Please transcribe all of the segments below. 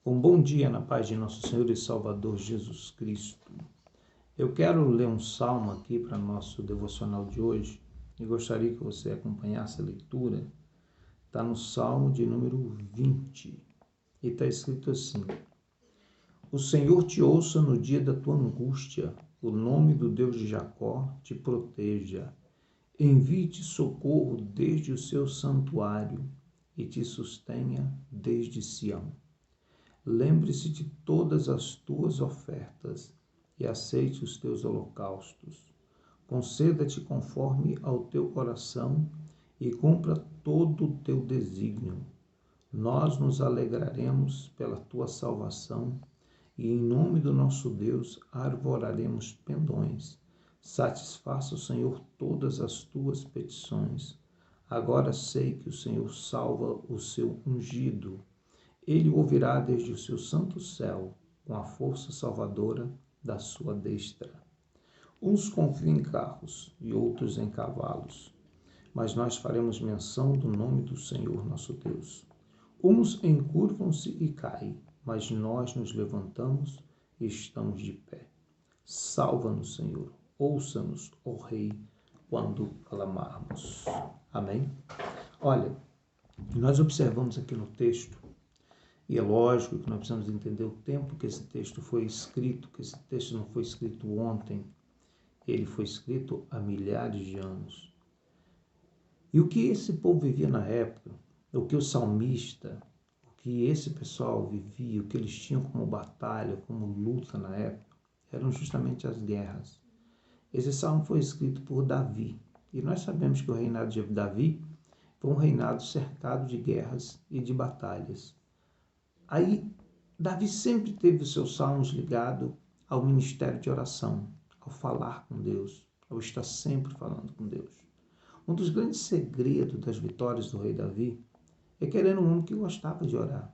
Um bom dia na paz de nosso Senhor e Salvador Jesus Cristo. Eu quero ler um salmo aqui para nosso devocional de hoje e gostaria que você acompanhasse a leitura. Está no Salmo de número 20 e está escrito assim: O Senhor te ouça no dia da tua angústia, o nome do Deus de Jacó te proteja. Envie-te socorro desde o seu santuário e te sustenha desde Sião. Lembre-se de todas as tuas ofertas e aceite os teus holocaustos. Conceda-te conforme ao teu coração e cumpra todo o teu desígnio. Nós nos alegraremos pela tua salvação e em nome do nosso Deus arvoraremos pendões. Satisfaça o Senhor todas as tuas petições. Agora sei que o Senhor salva o seu ungido. Ele o ouvirá desde o seu santo céu, com a força salvadora da sua destra. Uns confiam em carros e outros em cavalos, mas nós faremos menção do nome do Senhor nosso Deus. Uns encurvam-se e caem, mas nós nos levantamos e estamos de pé. Salva-nos, Senhor, ouça-nos, ó Rei, quando clamarmos. Amém? Olha, nós observamos aqui no texto, e é lógico que nós precisamos entender o tempo que esse texto foi escrito, que esse texto não foi escrito ontem, ele foi escrito há milhares de anos. E o que esse povo vivia na época, o que o salmista, o que esse pessoal vivia, o que eles tinham como batalha, como luta na época, eram justamente as guerras. Esse salmo foi escrito por Davi, e nós sabemos que o reinado de Davi foi um reinado cercado de guerras e de batalhas. Aí, Davi sempre teve os seus salmos ligados ao ministério de oração, ao falar com Deus, ao estar sempre falando com Deus. Um dos grandes segredos das vitórias do rei Davi é que ele era um homem que gostava de orar.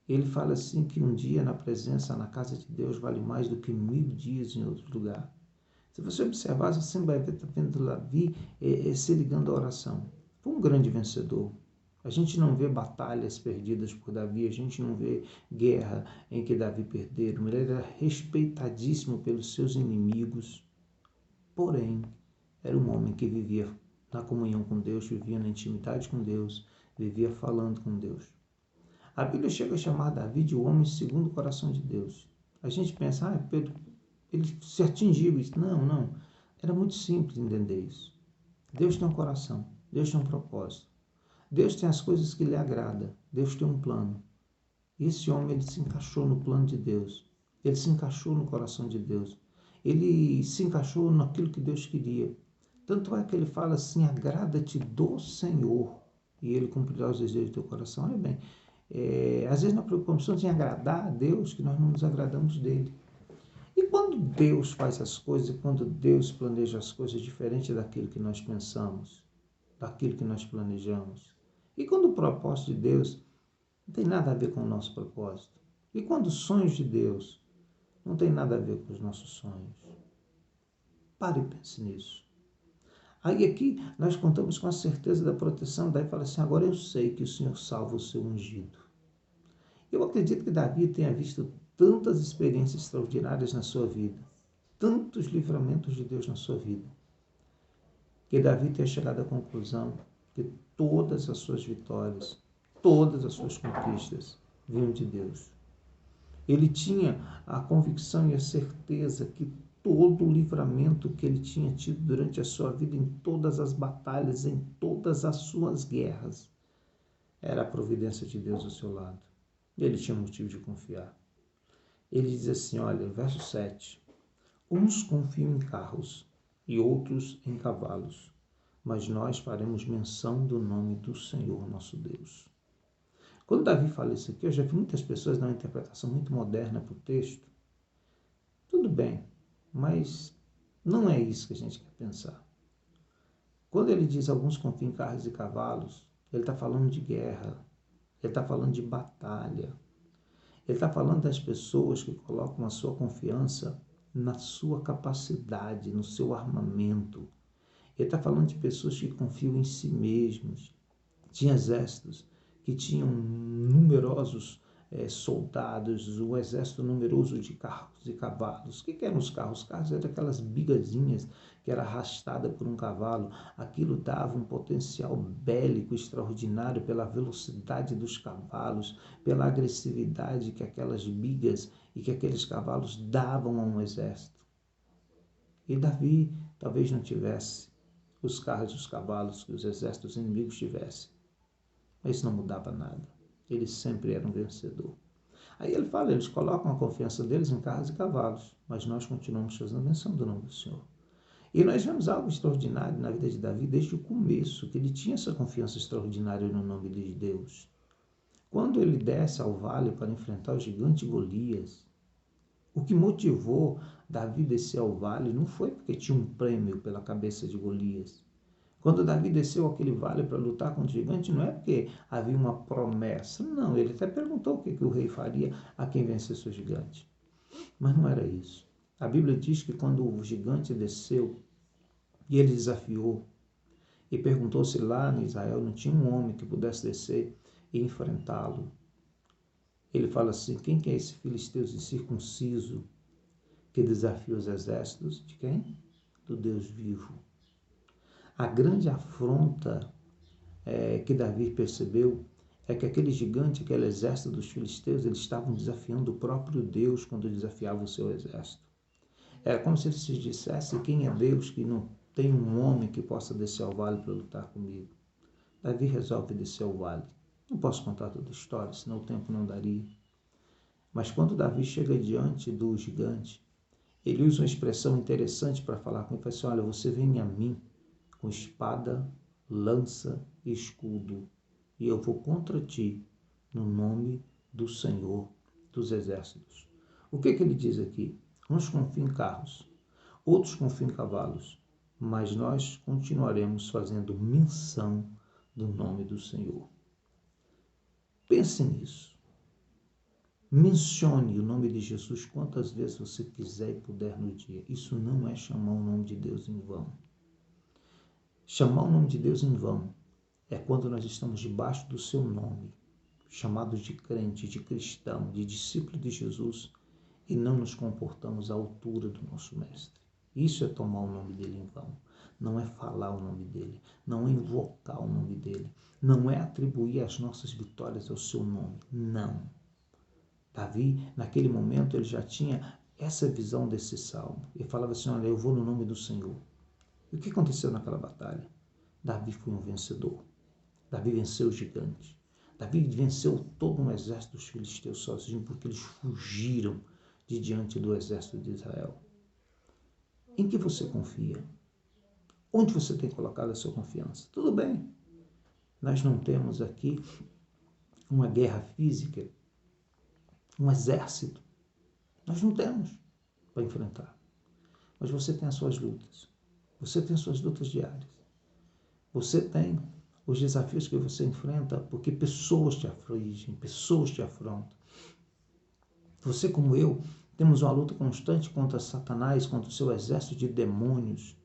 Ele fala assim que um dia na presença, na casa de Deus, vale mais do que 1000 dias em outro lugar. Se você observar, você sempre vai ver, vendo Davi se ligando à oração. Foi um grande vencedor. A gente não vê batalhas perdidas por Davi, a gente não vê guerra em que Davi perderam. Ele era respeitadíssimo pelos seus inimigos. Porém, era um homem que vivia na comunhão com Deus, vivia na intimidade com Deus, vivia falando com Deus. A Bíblia chega a chamar Davi de um homem segundo o coração de Deus. A gente pensa, Pedro, ele se atingiu isso. Não. Era muito simples entender isso. Deus tem um coração, Deus tem um propósito. Deus tem as coisas que lhe agrada. Deus tem um plano. E esse homem, ele se encaixou no plano de Deus. Ele se encaixou no coração de Deus. Ele se encaixou naquilo que Deus queria. Tanto é que ele fala assim, agrada-te do Senhor e ele cumprirá os desejos do teu coração. Olha bem, às vezes nós preocupamos em agradar a Deus, que nós não nos agradamos dele. E quando Deus faz as coisas, quando Deus planeja as coisas diferente daquilo que nós pensamos, daquilo que nós planejamos, e quando o propósito de Deus não tem nada a ver com o nosso propósito, e quando os sonhos de Deus não tem nada a ver com os nossos sonhos, pare e pense nisso. Aí aqui nós contamos com a certeza da proteção, daí fala assim, agora eu sei que o Senhor salva o seu ungido. Eu acredito que Davi tenha visto tantas experiências extraordinárias na sua vida, tantos livramentos de Deus na sua vida, que Davi tenha chegado à conclusão que todas as suas vitórias, todas as suas conquistas vinham de Deus. Ele tinha a convicção e a certeza que todo o livramento que ele tinha tido durante a sua vida, em todas as batalhas, em todas as suas guerras, era a providência de Deus ao seu lado. E ele tinha motivo de confiar. Ele diz assim, olha, verso 7, uns confiam em carros e outros em cavalos, mas nós faremos menção do nome do Senhor nosso Deus. Quando Davi fala isso aqui, eu já vi muitas pessoas dar uma interpretação muito moderna para o texto. Tudo bem, mas não é isso que a gente quer pensar. Quando ele diz alguns confiam em carros e cavalos, ele está falando de guerra, ele está falando de batalha, ele está falando das pessoas que colocam a sua confiança na sua capacidade, no seu armamento. Ele está falando de pessoas que confiam em si mesmos. Tinha exércitos que tinham numerosos soldados, um exército numeroso de carros e cavalos. O que eram os carros? Os carros eram aquelas bigazinhas que era arrastada por um cavalo. Aquilo dava um potencial bélico extraordinário pela velocidade dos cavalos, pela agressividade que aquelas bigas e que aqueles cavalos davam a um exército. E Davi talvez não tivesse os carros e os cavalos que os exércitos inimigos tivessem, mas isso não mudava nada. Ele sempre era um vencedor. Aí ele fala, eles colocam a confiança deles em carros e cavalos, mas nós continuamos fazendo a menção do nome do Senhor. E nós vemos algo extraordinário na vida de Davi desde o começo, que ele tinha essa confiança extraordinária no nome de Deus. Quando ele desce ao vale para enfrentar o gigante Golias, o que motivou Davi descer ao vale não foi porque tinha um prêmio pela cabeça de Golias. Quando Davi desceu aquele vale para lutar contra o gigante, não é porque havia uma promessa. Não, ele até perguntou o que o rei faria a quem vencesse o gigante. Mas não era isso. A Bíblia diz que quando o gigante desceu e ele desafiou e perguntou se lá em Israel não tinha um homem que pudesse descer e enfrentá-lo. Ele fala assim, quem que é esse filisteu incircunciso que desafia os exércitos? De quem? Do Deus vivo. A grande afronta que Davi percebeu é que aquele gigante, aquele exército dos filisteus, eles estavam desafiando o próprio Deus quando desafiavam o seu exército. Era como se eles se dissessem, quem é Deus que não tem um homem que possa descer ao vale para lutar comigo? Davi resolve descer ao vale. Não posso contar toda a história, senão o tempo não daria. Mas quando Davi chega diante do gigante, ele usa uma expressão interessante para falar com ele. Ele fala assim, olha, você vem a mim com espada, lança e escudo, e eu vou contra ti no nome do Senhor dos Exércitos. O que ele diz aqui? Uns confiam em carros, outros confiam em cavalos, mas nós continuaremos fazendo menção do nome do Senhor. Pense nisso. Mencione o nome de Jesus quantas vezes você quiser e puder no dia. Isso não é chamar o nome de Deus em vão. Chamar o nome de Deus em vão é quando nós estamos debaixo do seu nome, chamados de crente, de cristão, de discípulo de Jesus, e não nos comportamos à altura do nosso mestre. Isso é tomar o nome dele em vão. Não é falar o nome dele, não é invocar o nome dele, não é atribuir as nossas vitórias ao seu nome. Não. Davi, naquele momento, ele já tinha essa visão desse salmo. Ele falava assim, olha, eu vou no nome do Senhor. E o que aconteceu naquela batalha? Davi foi um vencedor. Davi venceu o gigante. Davi venceu todo um exército dos filisteus sozinho, porque eles fugiram de diante do exército de Israel. Em que você confia? Onde você tem colocado a sua confiança? Tudo bem. Nós não temos aqui uma guerra física, um exército. Nós não temos para enfrentar. Mas você tem as suas lutas. Você tem as suas lutas diárias. Você tem os desafios que você enfrenta porque pessoas te afligem, pessoas te afrontam. Você, como eu, temos uma luta constante contra Satanás, contra o seu exército de demônios.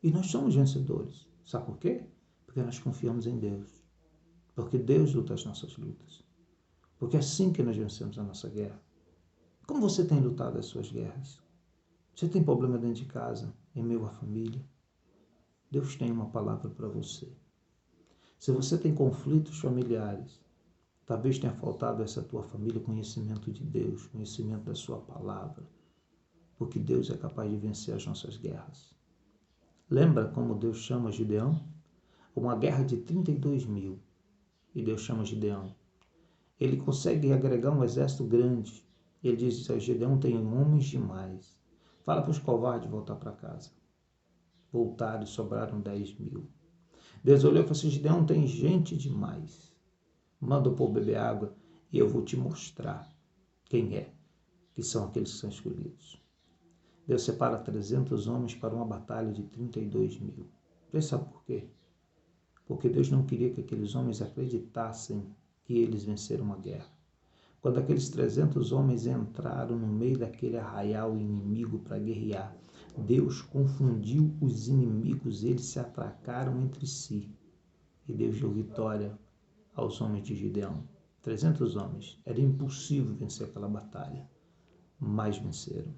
E nós somos vencedores. Sabe por quê? Porque nós confiamos em Deus. Porque Deus luta as nossas lutas. Porque é assim que nós vencemos a nossa guerra. Como você tem lutado as suas guerras? Você tem problema dentro de casa, em meio à família? Deus tem uma palavra para você. Se você tem conflitos familiares, talvez tenha faltado a essa tua família conhecimento de Deus, conhecimento da sua palavra, porque Deus é capaz de vencer as nossas guerras. Lembra como Deus chama Gideão? Uma guerra de 32.000, e Deus chama Gideão. Ele consegue agregar um exército grande. Ele diz a Gideão, tem homens demais. Fala para os covardes voltar para casa. Voltaram e sobraram 10.000. Deus olhou e falou assim, Gideão, tem gente demais. Manda o povo beber água e eu vou te mostrar quem é, que são aqueles que são escolhidos. Deus separa 300 homens para uma batalha de 32.000. Você sabe por quê? Porque Deus não queria que aqueles homens acreditassem que eles venceram uma guerra. Quando aqueles 300 homens entraram no meio daquele arraial inimigo para guerrear, Deus confundiu os inimigos, eles se atracaram entre si. E Deus deu vitória aos homens de Gideão. 300 homens. Era impossível vencer aquela batalha, mas venceram.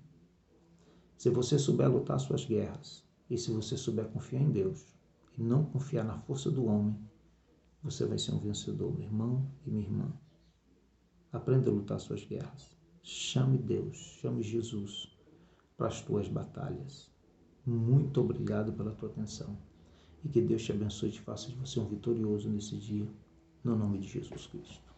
Se você souber lutar suas guerras, e se você souber confiar em Deus, e não confiar na força do homem, você vai ser um vencedor, meu irmão e minha irmã. Aprenda a lutar suas guerras. Chame Deus, chame Jesus para as tuas batalhas. Muito obrigado pela tua atenção. E que Deus te abençoe e te faça de você um vitorioso nesse dia, no nome de Jesus Cristo.